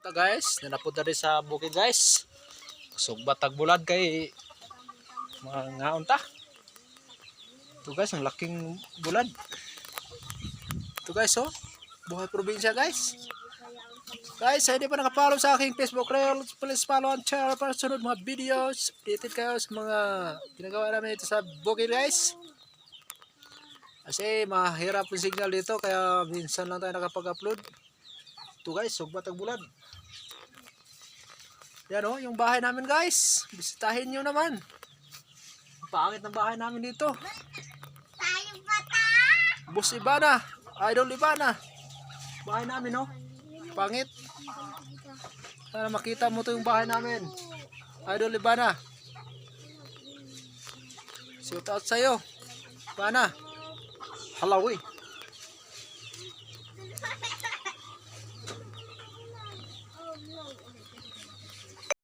ta guys, nanapunta rin sa bukid guys. Sugbat tagbulad kay mga ngaon ta. Ito guys, ang laking bulad. Ito guys, oh. Buhay probinsya guys. Guys, sa hindi pa nakapollow sa aking Facebook Reels, please follow and share para sunod mga videos. Updated kayo sa mga ginagawa namin ito sa bukid guys. Kasi mahirap yung signal dito kaya minsan lang tayo nakapag-upload. Ito guys, sugbat tagbulad. Yan o, yung bahay namin guys. Bisitahin nyo naman. Pangit ng bahay namin dito. Boss Ibana, Idol Ibana. Bahay namin no. Pangit. Sana makita mo to yung bahay namin. Idol Ibana. Shout out sa'yo. Ibana. Halawi.